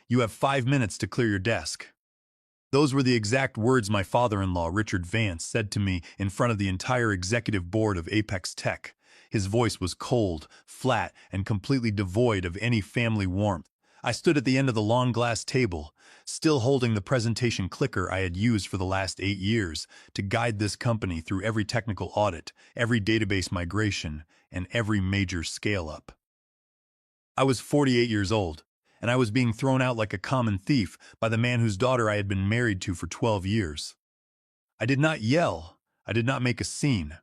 You have 5 minutes to clear your desk. Those were the exact words my father-in-law, Richard Vance, said to me in front of the entire executive board of Apex Tech. His voice was cold, flat, and completely devoid of any family warmth. I stood at the end of the long glass table, still holding the presentation clicker I had used for the last 8 years to guide this company through every technical audit, every database migration, and every major scale-up. I was 48 years old, and I was being thrown out like a common thief by the man whose daughter I had been married to for 12 years. I did not yell. I did not make a scene.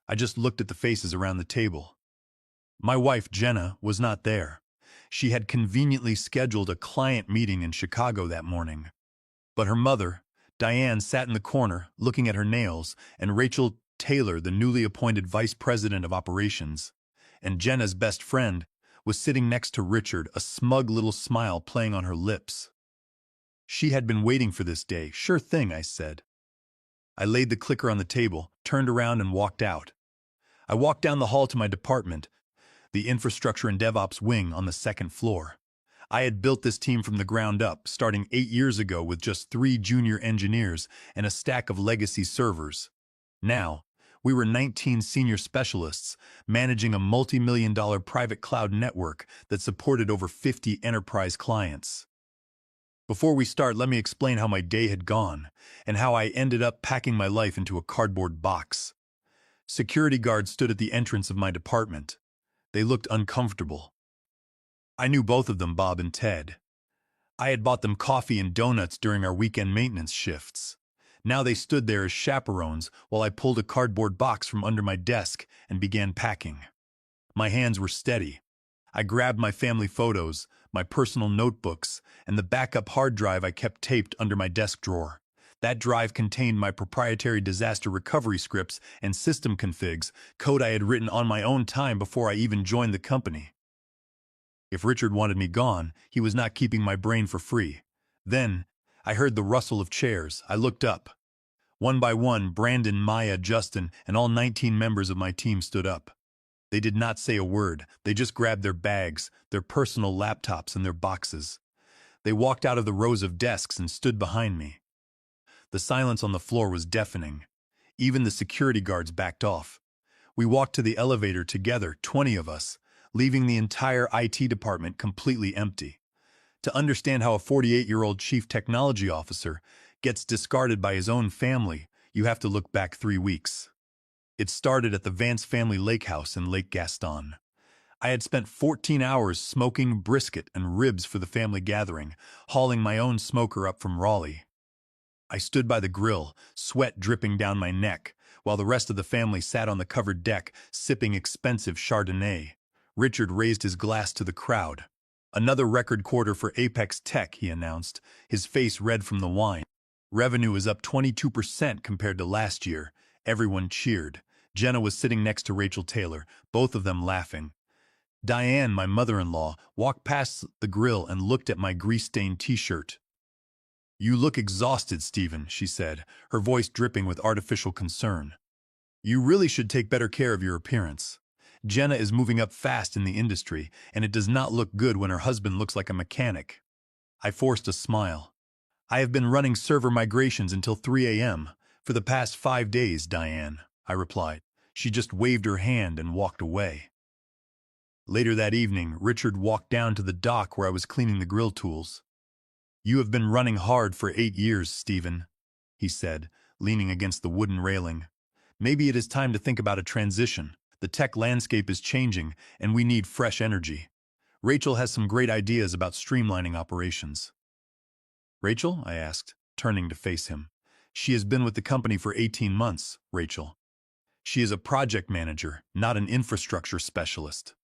I just looked at the faces around the table. My wife, Jenna, was not there. She had conveniently scheduled a client meeting in Chicago that morning. But her mother, Diane, sat in the corner, looking at her nails, and Rachel Taylor, the newly appointed vice president of operations, and Jenna's best friend, was sitting next to Richard, a smug little smile playing on her lips. She had been waiting for this day. Sure thing, I said. I laid the clicker on the table, turned around, and walked out. I walked down the hall to my department, the infrastructure and DevOps wing on the second floor. I had built this team from the ground up, starting 8 years ago with just 3 junior engineers and a stack of legacy servers. Now, we were 19 senior specialists managing a multi-million-dollar private cloud network that supported over 50 enterprise clients. Before we start, let me explain how my day had gone and how I ended up packing my life into a cardboard box. Security guards stood at the entrance of my department. They looked uncomfortable. I knew both of them, Bob and Ted. I had bought them coffee and donuts during our weekend maintenance shifts. Now they stood there as chaperones while I pulled a cardboard box from under my desk and began packing. My hands were steady. I grabbed my family photos, my personal notebooks, and the backup hard drive I kept taped under my desk drawer. That drive contained my proprietary disaster recovery scripts and system configs, code I had written on my own time before I even joined the company. If Richard wanted me gone, he was not keeping my brain for free. Then, I heard the rustle of chairs. I looked up. One by one, Brandon, Maya, Justin, and all 19 members of my team stood up. They did not say a word. They just grabbed their bags, their personal laptops, and their boxes. They walked out of the rows of desks and stood behind me. The silence on the floor was deafening. Even the security guards backed off. We walked to the elevator together, 20 of us, leaving the entire IT department completely empty. To understand how a 48-year-old chief technology officer gets discarded by his own family, you have to look back 3 weeks. It started at the Vance family lake house in Lake Gaston. I had spent 14 hours smoking brisket and ribs for the family gathering, hauling my own smoker up from Raleigh. I stood by the grill, sweat dripping down my neck, while the rest of the family sat on the covered deck, sipping expensive Chardonnay. Richard raised his glass to the crowd. "Another record quarter for Apex Tech," he announced, his face red from the wine. Revenue is up 22% compared to last year. Everyone cheered. Jenna was sitting next to Rachel Taylor, both of them laughing. Diane, my mother-in-law, walked past the grill and looked at my grease-stained t-shirt. "You look exhausted, Stephen," she said, her voice dripping with artificial concern. "You really should take better care of your appearance. Jenna is moving up fast in the industry, and it does not look good when her husband looks like a mechanic." I forced a smile. "I have been running server migrations until 3 a.m. for the past 5 days, Diane," I replied. She just waved her hand and walked away. Later that evening, Richard walked down to the dock where I was cleaning the grill tools. "You have been running hard for 8 years, Stephen," he said, leaning against the wooden railing. "Maybe it is time to think about a transition. The tech landscape is changing, and we need fresh energy. Rachel has some great ideas about streamlining operations." "Rachel?" I asked, turning to face him. "She has been with the company for 18 months, Rachel. She is a project manager, not an infrastructure specialist.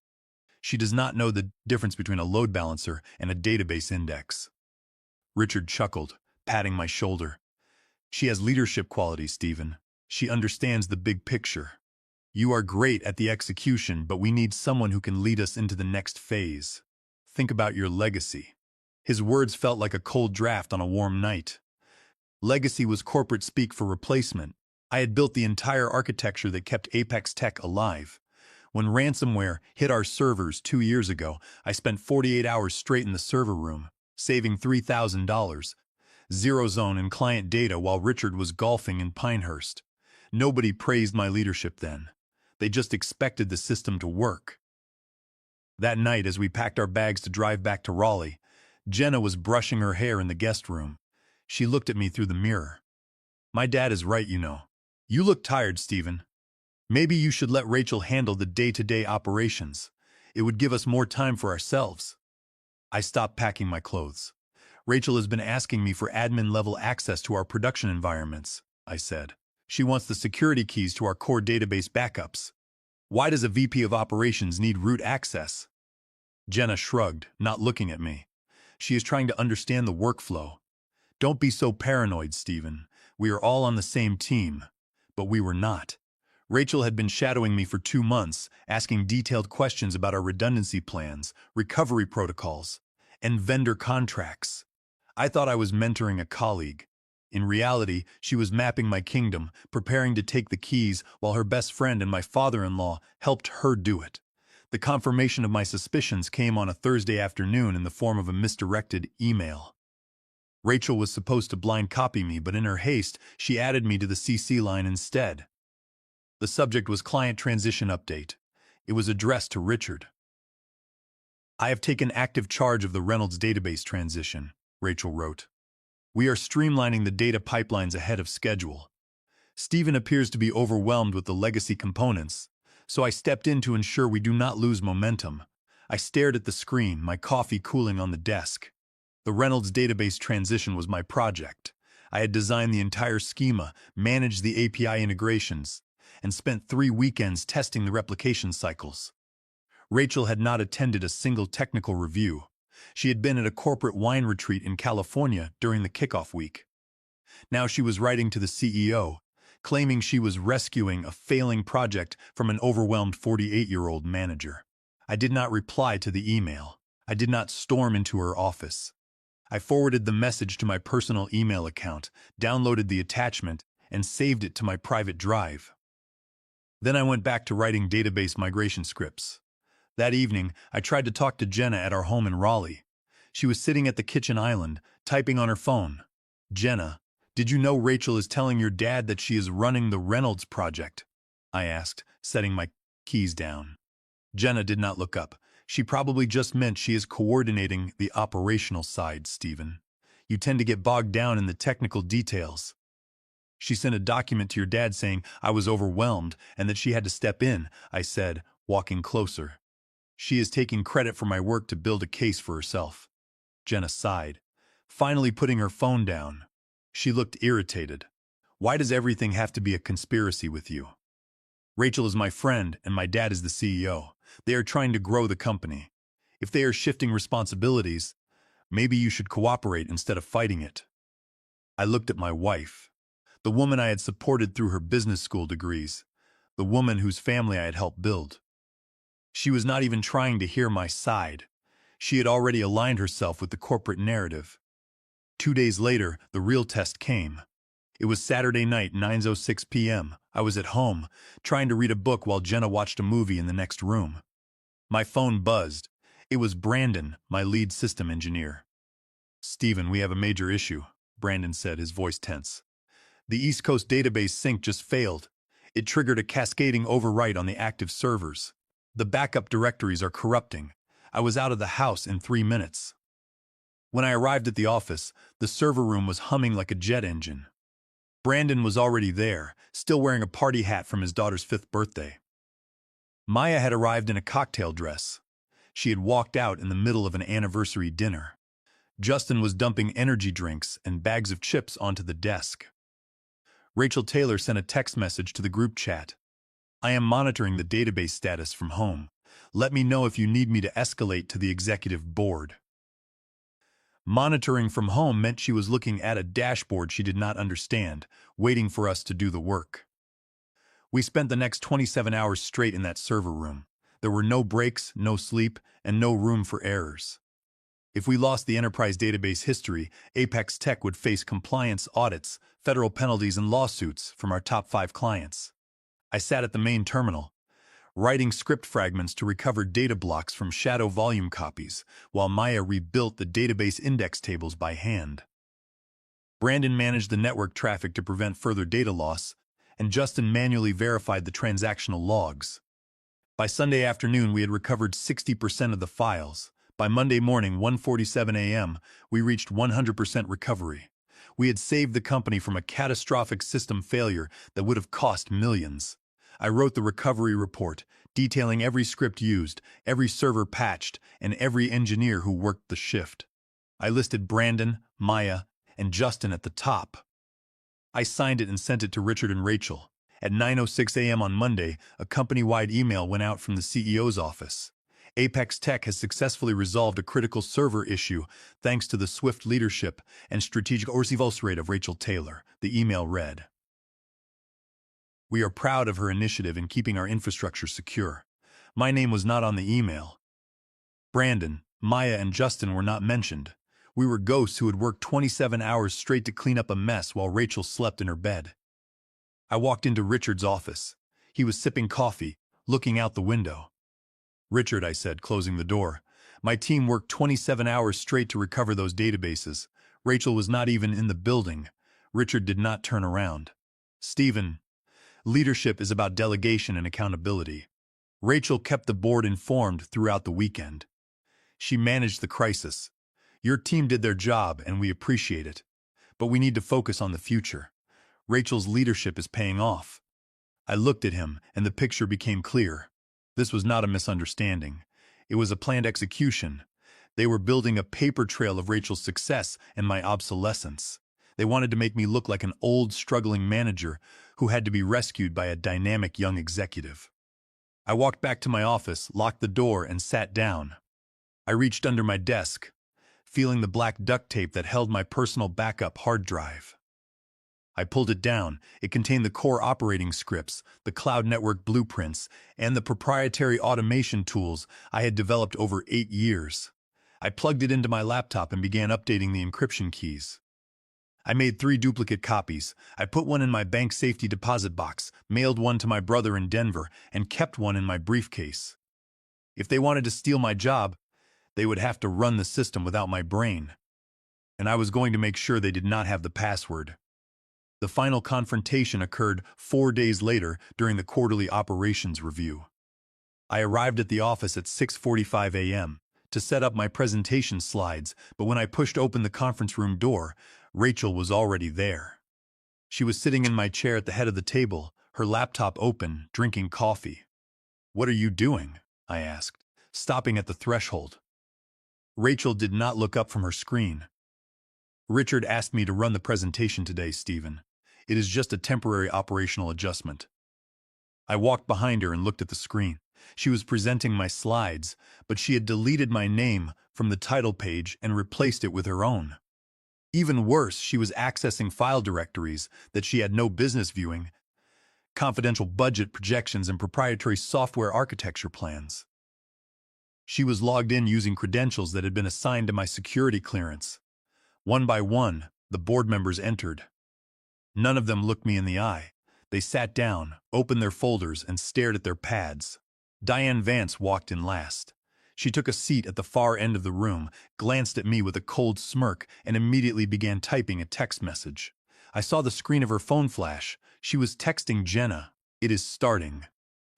She does not know the difference between a load balancer and a database index." Richard chuckled, patting my shoulder. "She has leadership qualities, Stephen. She understands the big picture. You are great at the execution, but we need someone who can lead us into the next phase. Think about your legacy." His words felt like a cold draft on a warm night. Legacy was corporate speak for replacement. I had built the entire architecture that kept Apex Tech alive. When ransomware hit our servers 2 years ago, I spent 48 hours straight in the server room, saving $3,000, zero zone in client data while Richard was golfing in Pinehurst. Nobody praised my leadership then. They just expected the system to work. That night, as we packed our bags to drive back to Raleigh, Jenna was brushing her hair in the guest room. She looked at me through the mirror. My dad is right, you know. You look tired, Stephen. Maybe you should let Rachel handle the day-to-day operations. It would give us more time for ourselves. I stopped packing my clothes. Rachel has been asking me for admin-level access to our production environments, I said. She wants the security keys to our core database backups. Why does a VP of operations need root access? Jenna shrugged, not looking at me. She is trying to understand the workflow. Don't be so paranoid, Stephen. We are all on the same team. But we were not. Rachel had been shadowing me for 2 months, asking detailed questions about our redundancy plans, recovery protocols, and vendor contracts. I thought I was mentoring a colleague. In reality, she was mapping my kingdom, preparing to take the keys while her best friend and my father-in-law helped her do it. The confirmation of my suspicions came on a Thursday afternoon in the form of a misdirected email. Rachel was supposed to blind copy me, but in her haste, she added me to the CC line instead. The subject was Client Transition Update. It was addressed to Richard. I have taken active charge of the Reynolds database transition, Rachel wrote. We are streamlining the data pipelines ahead of schedule. Stephen appears to be overwhelmed with the legacy components, so I stepped in to ensure we do not lose momentum. I stared at the screen, my coffee cooling on the desk. The Reynolds database transition was my project. I had designed the entire schema, managed the API integrations, and spent 3 weekends testing the replication cycles. Rachel had not attended a single technical review. She had been at a corporate wine retreat in California during the kickoff week. Now she was writing to the CEO, claiming she was rescuing a failing project from an overwhelmed 48-year-old manager. I did not reply to the email. I did not storm into her office. I forwarded the message to my personal email account, downloaded the attachment, and saved it to my private drive. Then I went back to writing database migration scripts. That evening, I tried to talk to Jenna at our home in Raleigh. She was sitting at the kitchen island, typing on her phone. Jenna, did you know Rachel is telling your dad that she is running the Reynolds project? I asked, setting my keys down. Jenna did not look up. She probably just meant she is coordinating the operational side, Stephen. You tend to get bogged down in the technical details. She sent a document to your dad saying I was overwhelmed and that she had to step in, I said, walking closer. She is taking credit for my work to build a case for herself. Jenna sighed, finally putting her phone down. She looked irritated. Why does everything have to be a conspiracy with you? Rachel is my friend and my dad is the CEO. They are trying to grow the company. If they are shifting responsibilities, maybe you should cooperate instead of fighting it. I looked at my wife, the woman I had supported through her business school degrees, the woman whose family I had helped build. She was not even trying to hear my side. She had already aligned herself with the corporate narrative. 2 days later, the real test came. It was Saturday night, 9:06 p.m. I was at home, trying to read a book while Jenna watched a movie in the next room. My phone buzzed. It was Brandon, my lead system engineer. Stephen, we have a major issue, Brandon said, his voice tense. The East Coast database sync just failed. It triggered a cascading overwrite on the active servers. The backup directories are corrupting. I was out of the house in 3 minutes. When I arrived at the office, the server room was humming like a jet engine. Brandon was already there, still wearing a party hat from his daughter's 5th birthday. Maya had arrived in a cocktail dress. She had walked out in the middle of an anniversary dinner. Justin was dumping energy drinks and bags of chips onto the desk. Rachel Taylor sent a text message to the group chat. I am monitoring the database status from home. Let me know if you need me to escalate to the executive board. Monitoring from home meant she was looking at a dashboard she did not understand, waiting for us to do the work. We spent the next 27 hours straight in that server room. There were no breaks, no sleep, and no room for errors. If we lost the enterprise database history, Apex Tech would face compliance audits, federal penalties, and lawsuits from our top 5 clients. I sat at the main terminal. writing script fragments to recover data blocks from shadow volume copies, while Maya rebuilt the database index tables by hand. Brandon managed the network traffic to prevent further data loss, and Justin manually verified the transactional logs. By Sunday afternoon, we had recovered 60% of the files. By Monday morning, 1:47 a.m., we reached 100% recovery. We had saved the company from a catastrophic system failure that would have cost millions. I wrote the recovery report, detailing every script used, every server patched, and every engineer who worked the shift. I listed Brandon, Maya, and Justin at the top. I signed it and sent it to Richard and Rachel. At 9:06 a.m. on Monday, a company-wide email went out from the CEO's office. Apex Tech has successfully resolved a critical server issue thanks to the swift leadership and strategic oversight of Rachel Taylor, the email read. We are proud of her initiative in keeping our infrastructure secure. My name was not on the email. Brandon, Maya, and Justin were not mentioned. We were ghosts who had worked 27 hours straight to clean up a mess while Rachel slept in her bed. I walked into Richard's office. He was sipping coffee, looking out the window. Richard, I said, closing the door, my team worked 27 hours straight to recover those databases. Rachel was not even in the building. Richard did not turn around. Stephen, leadership is about delegation and accountability. Rachel kept the board informed throughout the weekend. She managed the crisis. Your team did their job, and we appreciate it. But we need to focus on the future. Rachel's leadership is paying off. I looked at him, and the picture became clear. This was not a misunderstanding. It was a planned execution. They were building a paper trail of Rachel's success and my obsolescence. They wanted to make me look like an old, struggling manager who had to be rescued by a dynamic young executive. I walked back to my office, locked the door, and sat down. I reached under my desk, feeling the black duct tape that held my personal backup hard drive. I pulled it down. It contained the core operating scripts, the cloud network blueprints, and the proprietary automation tools I had developed over 8 years. I plugged it into my laptop and began updating the encryption keys. I made 3 duplicate copies. I put one in my bank safety deposit box, mailed one to my brother in Denver, and kept one in my briefcase. If they wanted to steal my job, they would have to run the system without my brain. And I was going to make sure they did not have the password. The final confrontation occurred 4 days later during the quarterly operations review. I arrived at the office at 6:45 a.m. to set up my presentation slides, but when I pushed open the conference room door, Rachel was already there. She was sitting in my chair at the head of the table, her laptop open, drinking coffee. "What are you doing?" I asked, stopping at the threshold. Rachel did not look up from her screen. "Richard asked me to run the presentation today, Stephen. It is just a temporary operational adjustment." I walked behind her and looked at the screen. She was presenting my slides, but she had deleted my name from the title page and replaced it with her own. Even worse, she was accessing file directories that she had no business viewing, confidential budget projections, and proprietary software architecture plans. She was logged in using credentials that had been assigned to my security clearance. One by one, the board members entered. None of them looked me in the eye. They sat down, opened their folders, and stared at their pads. Diane Vance walked in last. She took a seat at the far end of the room, glanced at me with a cold smirk, and immediately began typing a text message. I saw the screen of her phone flash. She was texting Jenna. "It is starting."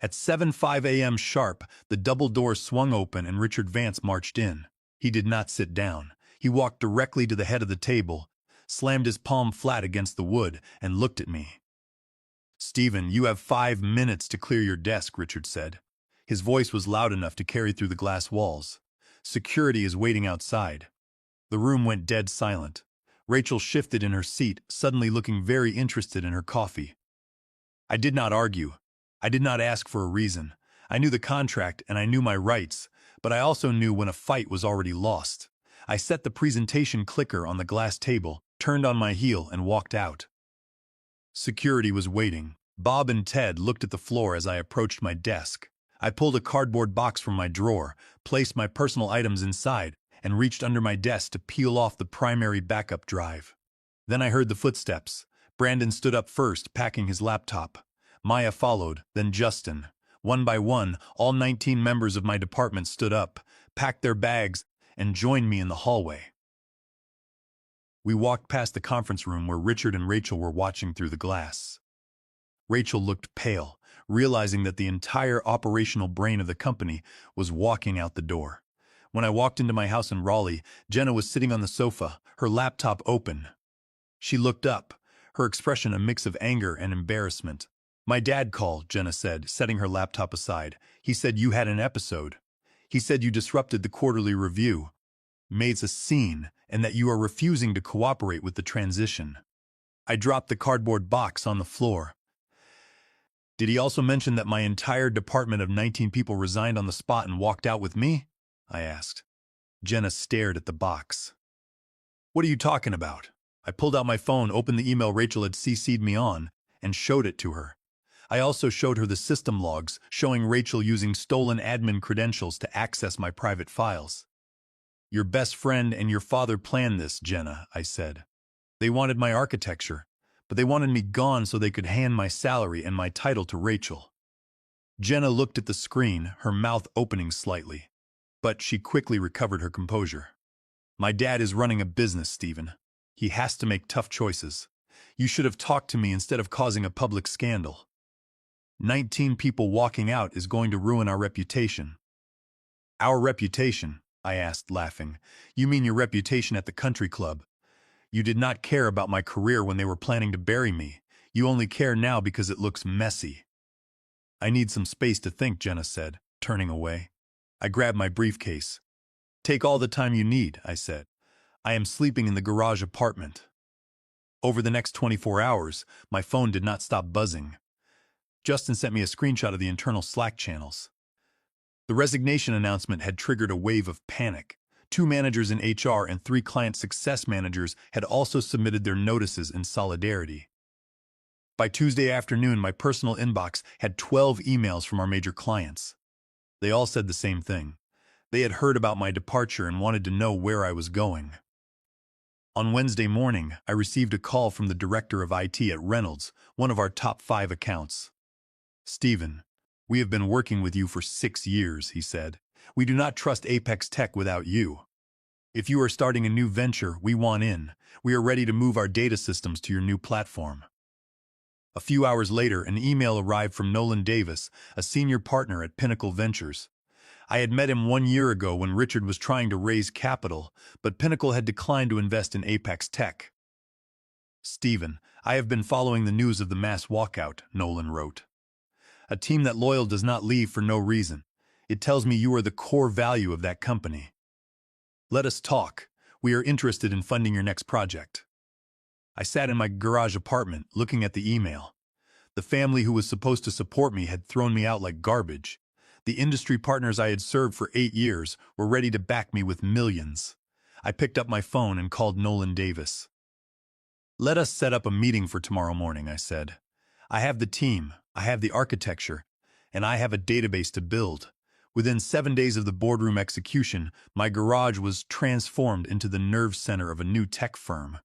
At 7:05 a.m. sharp, the double doors swung open and Richard Vance marched in. He did not sit down. He walked directly to the head of the table, slammed his palm flat against the wood, and looked at me. "Stephen, you have 5 minutes to clear your desk," Richard said. His voice was loud enough to carry through the glass walls. "Security is waiting outside." The room went dead silent. Rachel shifted in her seat, suddenly looking very interested in her coffee. I did not argue. I did not ask for a reason. I knew the contract and I knew my rights, but I also knew when a fight was already lost. I set the presentation clicker on the glass table, turned on my heel, and walked out. Security was waiting. Bob and Ted looked at the floor as I approached my desk. I pulled a cardboard box from my drawer, placed my personal items inside, and reached under my desk to peel off the primary backup drive. Then I heard the footsteps. Brandon stood up first, packing his laptop. Maya followed, then Justin. One by one, all 19 members of my department stood up, packed their bags, and joined me in the hallway. We walked past the conference room where Richard and Rachel were watching through the glass. Rachel looked pale, realizing that the entire operational brain of the company was walking out the door. When I walked into my house in Raleigh, Jenna was sitting on the sofa, her laptop open. She looked up, her expression a mix of anger and embarrassment. "My dad called," Jenna said, setting her laptop aside. "He said you had an episode. He said you disrupted the quarterly review, made a scene, and that you are refusing to cooperate with the transition." I dropped the cardboard box on the floor. "Did he also mention that my entire department of 19 people resigned on the spot and walked out with me?" I asked. Jenna stared at the box. "What are you talking about?" I pulled out my phone, opened the email Rachel had CC'd me on, and showed it to her. I also showed her the system logs, showing Rachel using stolen admin credentials to access my private files. "Your best friend and your father planned this, Jenna," I said. "They wanted my architecture, but they wanted me gone so they could hand my salary and my title to Rachel." Jenna looked at the screen, her mouth opening slightly, but she quickly recovered her composure. "My dad is running a business, Stephen. He has to make tough choices. You should have talked to me instead of causing a public scandal. 19 people walking out is going to ruin our reputation." "Our reputation?" I asked, laughing. "You mean your reputation at the country club? You did not care about my career when they were planning to bury me. You only care now because it looks messy." "I need some space to think," Jenna said, turning away. I grabbed my briefcase. "Take all the time you need," I said. "I am sleeping in the garage apartment." Over the next 24 hours, my phone did not stop buzzing. Justin sent me a screenshot of the internal Slack channels. The resignation announcement had triggered a wave of panic. 2 managers in HR and 3 client success managers had also submitted their notices in solidarity. By Tuesday afternoon, my personal inbox had 12 emails from our major clients. They all said the same thing. They had heard about my departure and wanted to know where I was going. On Wednesday morning, I received a call from the director of IT at Reynolds, one of our top 5 accounts. "Stephen, we have been working with you for 6 years," he said. "We do not trust Apex Tech without you. If you are starting a new venture, we want in. We are ready to move our data systems to your new platform." A few hours later, an email arrived from Nolan Davis, a senior partner at Pinnacle Ventures. I had met him 1 year ago when Richard was trying to raise capital, but Pinnacle had declined to invest in Apex Tech. "Stephen, I have been following the news of the mass walkout," Nolan wrote. "A team that loyal does not leave for no reason. It tells me you are the core value of that company. Let us talk. We are interested in funding your next project." I sat in my garage apartment, looking at the email. The family who was supposed to support me had thrown me out like garbage. The industry partners I had served for 8 years were ready to back me with millions. I picked up my phone and called Nolan Davis. "Let us set up a meeting for tomorrow morning," I said. "I have the team, I have the architecture, and I have a database to build." Within 7 days of the boardroom execution, my garage was transformed into the nerve center of a new tech firm.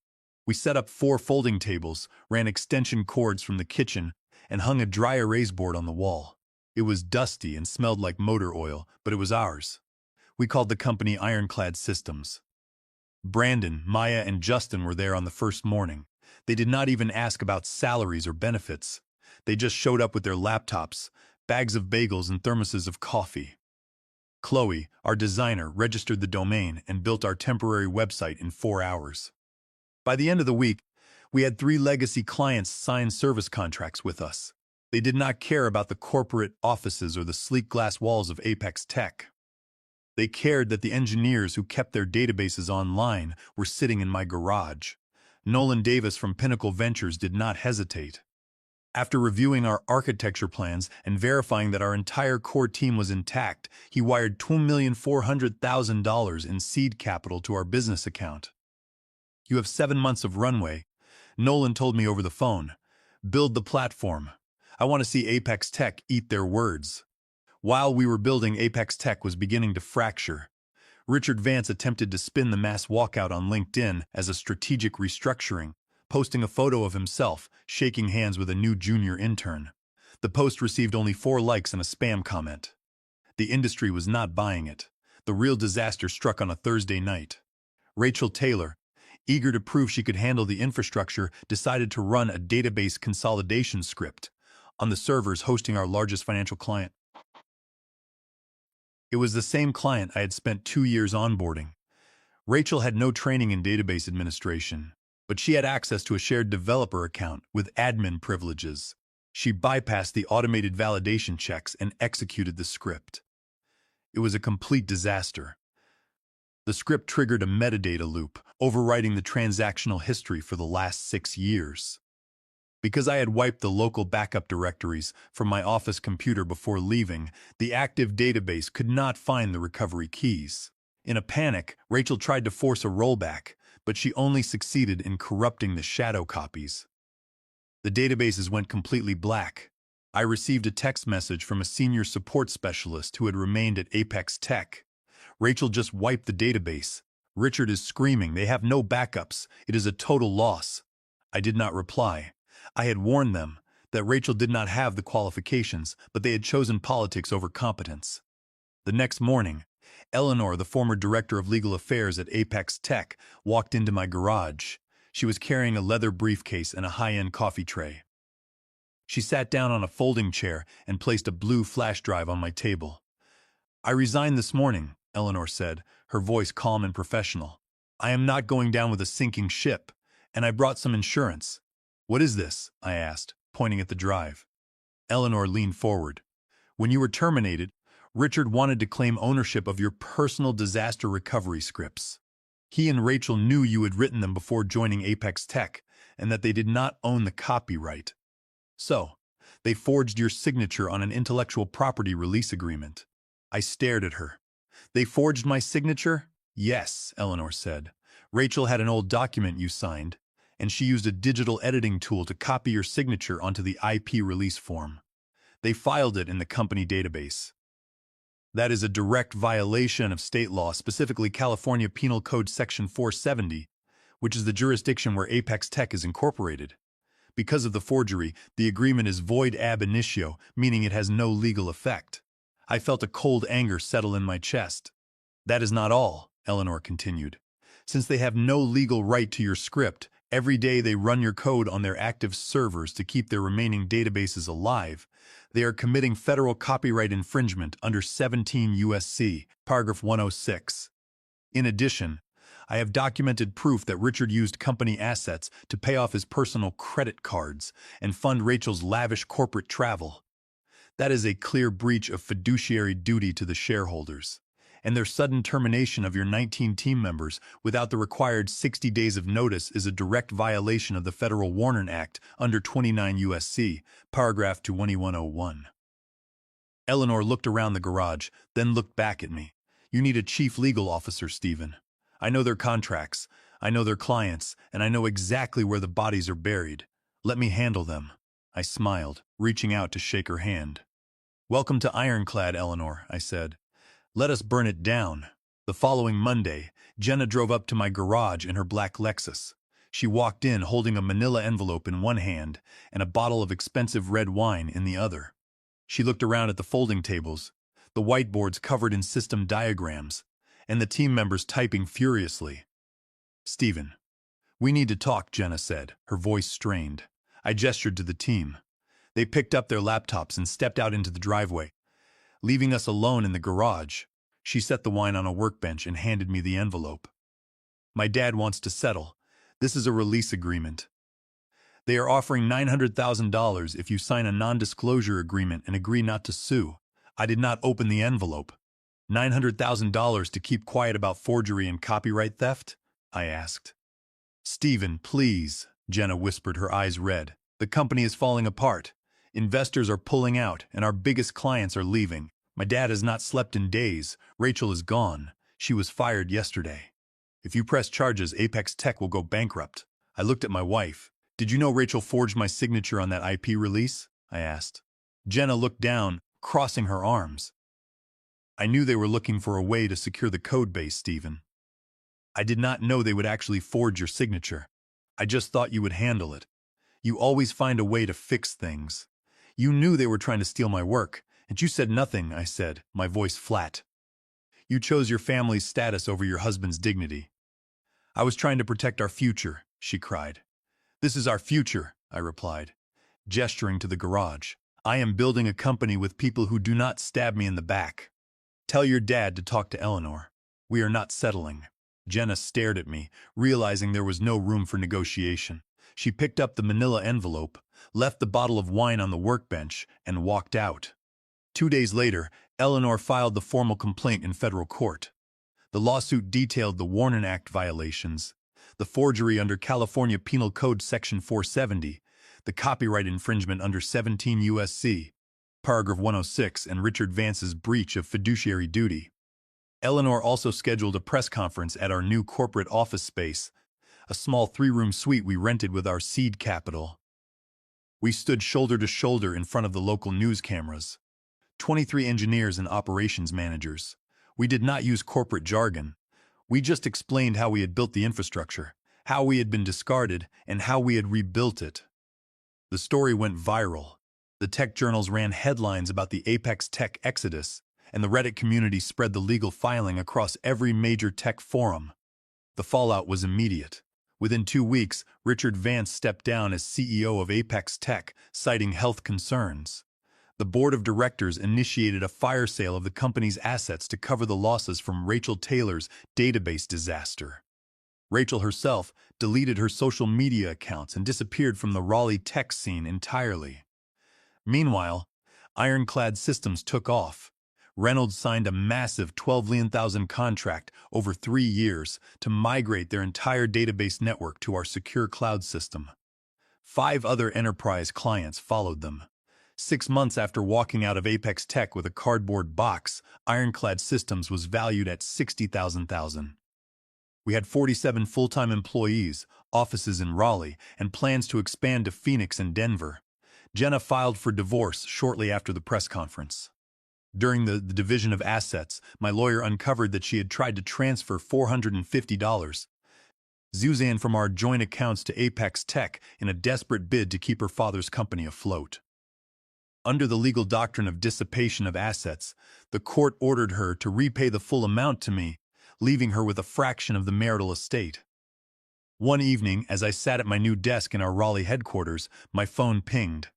We set up 4 folding tables, ran extension cords from the kitchen, and hung a dry erase board on the wall. It was dusty and smelled like motor oil, but it was ours. We called the company Ironclad Systems. Brandon, Maya, and Justin were there on the first morning. They did not even ask about salaries or benefits. They just showed up with their laptops, bags of bagels, and thermoses of coffee. Chloe, our designer, registered the domain and built our temporary website in 4 hours. By the end of the week, we had 3 legacy clients sign service contracts with us. They did not care about the corporate offices or the sleek glass walls of Apex Tech. They cared that the engineers who kept their databases online were sitting in my garage. Nolan Davis from Pinnacle Ventures did not hesitate. After reviewing our architecture plans and verifying that our entire core team was intact, he wired $2,400,000 in seed capital to our business account. "You have 7 months of runway," Nolan told me over the phone. "Build the platform. I want to see Apex Tech eat their words." While we were building, Apex Tech was beginning to fracture. Richard Vance attempted to spin the mass walkout on LinkedIn as a strategic restructuring, posting a photo of himself shaking hands with a new junior intern. The post received only 4 likes and a spam comment. The industry was not buying it. The real disaster struck on a Thursday night. Rachel Taylor, eager to prove she could handle the infrastructure, decided to run a database consolidation script on the servers hosting our largest financial client. It was the same client I had spent 2 years onboarding. Rachel had no training in database administration, but she had access to a shared developer account with admin privileges. She bypassed the automated validation checks and executed the script. It was a complete disaster. The script triggered a metadata loop, overwriting the transactional history for the last 6 years. Because I had wiped the local backup directories from my office computer before leaving, the active database could not find the recovery keys. In a panic, Rachel tried to force a rollback, but she only succeeded in corrupting the shadow copies. The databases went completely black. I received a text message from a senior support specialist who had remained at Apex Tech. Rachel just wiped the database. Richard is screaming, they have no backups. It is a total loss. I did not reply. I had warned them that Rachel did not have the qualifications, but they had chosen politics over competence. The next morning, Eleanor, the former director of legal affairs at Apex Tech, walked into my garage. She was carrying a leather briefcase and a high-end coffee tray. She sat down on a folding chair and placed a blue flash drive on my table. "I resigned this morning," Eleanor said, her voice calm and professional. "I am not going down with a sinking ship, and I brought some insurance." "What is this?" I asked, pointing at the drive. Eleanor leaned forward. "When you were terminated, Richard wanted to claim ownership of your personal disaster recovery scripts. He and Rachel knew you had written them before joining Apex Tech, and that they did not own the copyright. So, they forged your signature on an intellectual property release agreement." I stared at her. "They forged my signature?" "Yes," Eleanor said. "Rachel had an old document you signed, and she used a digital editing tool to copy your signature onto the IP release form. They filed it in the company database. That is a direct violation of state law, specifically California Penal Code Section 470, which is the jurisdiction where Apex Tech is incorporated. Because of the forgery, the agreement is void ab initio, meaning it has no legal effect." I felt a cold anger settle in my chest. "That is not all," Eleanor continued. "Since they have no legal right to your script, every day they run your code on their active servers to keep their remaining databases alive. They are committing federal copyright infringement under 17 U.S.C., paragraph 106. In addition, I have documented proof that Richard used company assets to pay off his personal credit cards and fund Rachel's lavish corporate travel. That is a clear breach of fiduciary duty to the shareholders. And their sudden termination of your 19 team members without the required 60 days of notice is a direct violation of the Federal Warning Act under 29 U.S.C., paragraph 2101. Eleanor looked around the garage, then looked back at me. "You need a chief legal officer, Stephen. I know their contracts, I know their clients, and I know exactly where the bodies are buried. Let me handle them." I smiled, reaching out to shake her hand. "Welcome to Ironclad, Eleanor," I said. "Let us burn it down." The following Monday, Jenna drove up to my garage in her black Lexus. She walked in holding a manila envelope in one hand and a bottle of expensive red wine in the other. She looked around at the folding tables, the whiteboards covered in system diagrams, and the team members typing furiously. "Stephen, we need to talk," Jenna said, her voice strained. I gestured to the team. They picked up their laptops and stepped out into the driveway. Leaving us alone in the garage, she set the wine on a workbench and handed me the envelope. "My dad wants to settle. This is a release agreement. They are offering $900,000 if you sign a non-disclosure agreement and agree not to sue." I did not open the envelope. $900,000 to keep quiet about forgery and copyright theft? I asked. "Stephen, please," Jenna whispered, her eyes red. "The company is falling apart. Investors are pulling out, and our biggest clients are leaving. My dad has not slept in days. Rachel is gone. She was fired yesterday. If you press charges, Apex Tech will go bankrupt." I looked at my wife. "Did you know Rachel forged my signature on that IP release?" I asked. Jenna looked down, crossing her arms. "I knew they were looking for a way to secure the code base, Stephen. I did not know they would actually forge your signature. I just thought you would handle it. You always find a way to fix things. You knew they were trying to steal my work, and you said nothing, I said, my voice flat. You chose your family's status over your husband's dignity. I was trying to protect our future, she cried. This is our future, I replied, gesturing to the garage. I am building a company with people who do not stab me in the back. Tell your dad to talk to Eleanor. We are not settling. Jenna stared at me, realizing there was no room for negotiation. She picked up the manila envelope, left the bottle of wine on the workbench, and walked out. 2 days later, Eleanor filed the formal complaint in federal court. The lawsuit detailed the Warren Act violations, the forgery under California Penal Code Section 470, the copyright infringement under 17 U.S.C. Paragraph 106, and Richard Vance's breach of fiduciary duty. Eleanor also scheduled a press conference at our new corporate office space, a small 3-room suite we rented with our seed capital. We stood shoulder to shoulder in front of the local news cameras. 23 engineers and operations managers. We did not use corporate jargon. We just explained how we had built the infrastructure, how we had been discarded, and how we had rebuilt it. The story went viral. The tech journals ran headlines about the Apex Tech exodus, and the Reddit community spread the legal filing across every major tech forum. The fallout was immediate. Within 2 weeks, Richard Vance stepped down as CEO of Apex Tech, citing health concerns. The board of directors initiated a fire sale of the company's assets to cover the losses from Rachel Taylor's database disaster. Rachel herself deleted her social media accounts and disappeared from the Raleigh tech scene entirely. Meanwhile, Ironclad Systems took off. Reynolds signed a massive $12 million contract over 3 years to migrate their entire database network to our secure cloud system. 5 other enterprise clients followed them. 6 months after walking out of Apex Tech with a cardboard box, Ironclad Systems was valued at $60,000. We had 47 full-time employees, offices in Raleigh, and plans to expand to Phoenix and Denver. Jenna filed for divorce shortly after the press conference. During the division of assets, my lawyer uncovered that she had tried to transfer $450 Zuzanne from our joint accounts to Apex Tech in a desperate bid to keep her father's company afloat. Under the legal doctrine of dissipation of assets, the court ordered her to repay the full amount to me, leaving her with a fraction of the marital estate. One evening, as I sat at my new desk in our Raleigh headquarters, my phone pinged.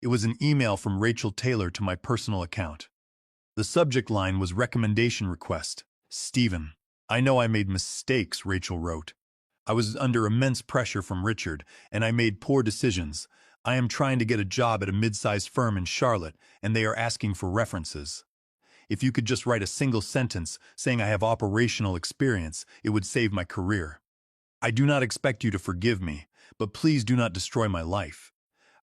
It was an email from Rachel Taylor to my personal account. The subject line was recommendation request. Stephen, I know I made mistakes, Rachel wrote. I was under immense pressure from Richard, and I made poor decisions. I am trying to get a job at a mid-sized firm in Charlotte, and they are asking for references. If you could just write a single sentence saying I have operational experience, it would save my career. I do not expect you to forgive me, but please do not destroy my life.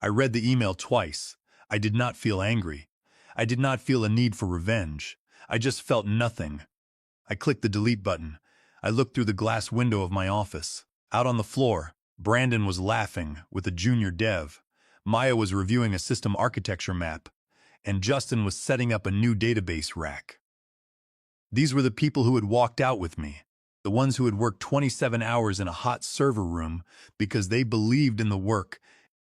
I read the email twice. I did not feel angry. I did not feel a need for revenge. I just felt nothing. I clicked the delete button. I looked through the glass window of my office. Out on the floor, Brandon was laughing with a junior dev. Maya was reviewing a system architecture map, and Justin was setting up a new database rack. These were the people who had walked out with me, the ones who had worked 27 hours in a hot server room because they believed in the work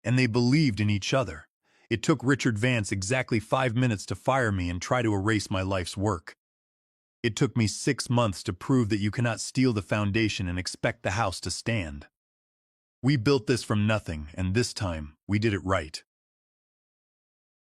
and they believed in each other. It took Richard Vance exactly 5 minutes to fire me and try to erase my life's work. It took me 6 months to prove that you cannot steal the foundation and expect the house to stand. We built this from nothing, and this time, we did it right.